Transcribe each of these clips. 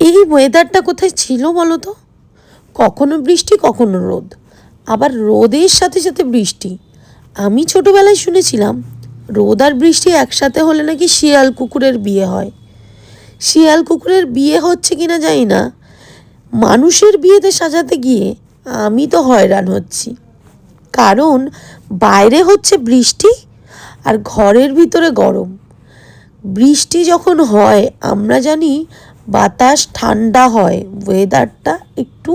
এই ওয়েদারটা কোথায় ছিল বলো তো? কখনো বৃষ্টি কখনো রোদ, আবার রোদের সাথে সাথে বৃষ্টি। আমি ছোটবেলায় শুনেছিলাম রোদ আর বৃষ্টি একসাথে হলে নাকি শিয়াল কুকুরের বিয়ে হয়। শিয়াল কুকুরের বিয়ে হচ্ছে কিনা জানি না, মানুষের বিয়েতে সাজাতে গিয়ে আমি তো হয়রান হচ্ছি। কারণ বাইরে হচ্ছে বৃষ্টি আর ঘরের ভিতরে গরম। বৃষ্টি যখন হয় আমরা জানি বাতাস ঠান্ডা হয়, ওয়েদারটা একটু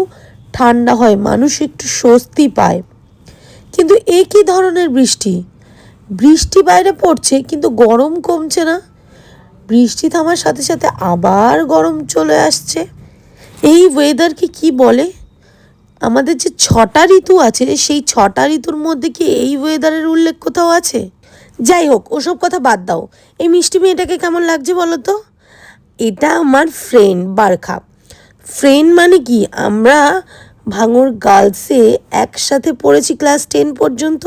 ঠান্ডা হয়, মানুষ একটু স্বস্তি পায়। কিন্তু এ কী ধরনের বৃষ্টি? বৃষ্টি বাইরে পড়ছে কিন্তু গরম কমছে না। বৃষ্টি থামার সাথে সাথে আবার গরম চলে আসছে। এই ওয়েদারকে কি বলে? আমাদের যে 6টা ঋতু আছে সেই 6টা ঋতুর মধ্যে কি এই ওয়েদারের উল্লেখ কোথাও আছে? যাই হোক, ওসব কথা বাদ দাও। এই মিষ্টি মেয়েটাকে কেমন লাগছে বলো তো? এটা আমার ফ্রেন্ড বারখা। ফ্রেন্ড মানে কি, আমরা ভাঙড় গার্লসে একসাথে পড়েছি ক্লাস 10 পর্যন্ত,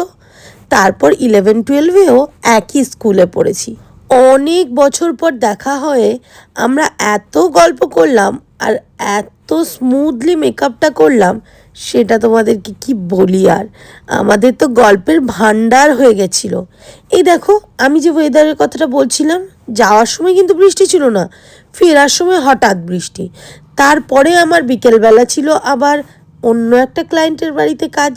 তারপর 11-12-এও একই স্কুলে পড়েছি। অনেক বছর পর দেখা হয়ে আমরা এত গল্প করলাম আর এত স্মুথলি মেকআপটা করলাম, সেটা তোমাদেরকে কি বলি আর। আমাদের তো গল্পের ভান্ডার হয়ে গেছিল। এই দেখো, আমি যে ওয়েদারের কথাটা বলছিলাম, যাওয়ার সময় কিন্তু বৃষ্টি ছিল না, ফেরার সময় হঠাৎ বৃষ্টি। তারপরে আমার বিকেলবেলা ছিল আবার অন্য একটা ক্লায়েন্টের বাড়িতে কাজ।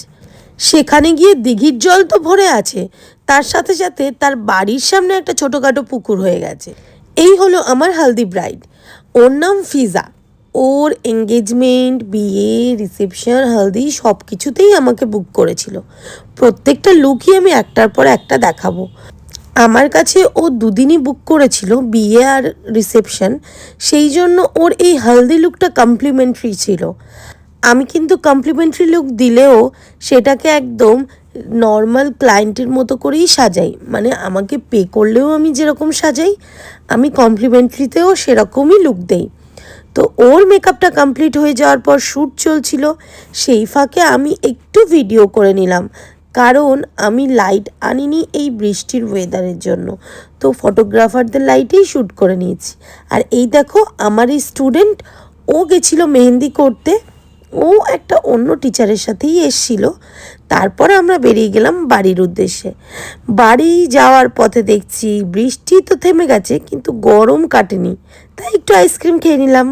সেখানে গিয়ে দিঘির জল তো ভরে আছে, তার সাথে সাথে তার বাড়ির সামনে একটা ছোটোখাটো পুকুর হয়ে গেছে। এই হলো আমার হালদি ব্রাইড। ওর নাম ফিজা। ওর এঙ্গেজমেন্ট, বিয়ে, রিসেপশন, হালদি সব কিছুতেই আমাকে বুক করেছিল। প্রত্যেকটা লুকই আমি একটার পর একটা দেখাবো। আমার কাছে ও দুদিনই বুক করেছিল, বিয়ে আর রিসেপশন। সেই জন্য ওর এই হালদি লুকটা কমপ্লিমেন্টারি ছিল। আমি কিন্তু কমপ্লিমেন্টারি লুক দিলেও সেটাকে একদম নর্মাল ক্লায়েন্টের মতো করেই সাজাই, মানে আমাকে পে করলেও আমি যেরকম সাজাই, আমি কমপ্লিমেন্টারিতেও সেরকমই লুক দেই। তো ওর মেকআপটা কমপ্লিট হয়ে যাওয়ার পর শ্যুট চলছিল, সেই ফাঁকে আমি একটু ভিডিও করে নিলাম, কারণ আমি লাইট আনিনি এই বৃষ্টির ওয়েদারের জন্য। তো ফটোগ্রাফারদের লাইটেই শ্যুট করে নিয়েছি। আর এই দেখো আমার এই স্টুডেন্ট, ও গেছিলো মেহেন্দি করতে। ও একটা অন্য টিচারের সাথেই এসছিল। তারপর আমরা বেরিয়ে গেলাম বাড়ির উদ্দেশ্যে। বাড়ি যাওয়ার পথে দেখছি বৃষ্টি তো থেমে গেছে কিন্তু গরম কাটেনি, তাই একটু আইসক্রিম খেয়ে নিলাম।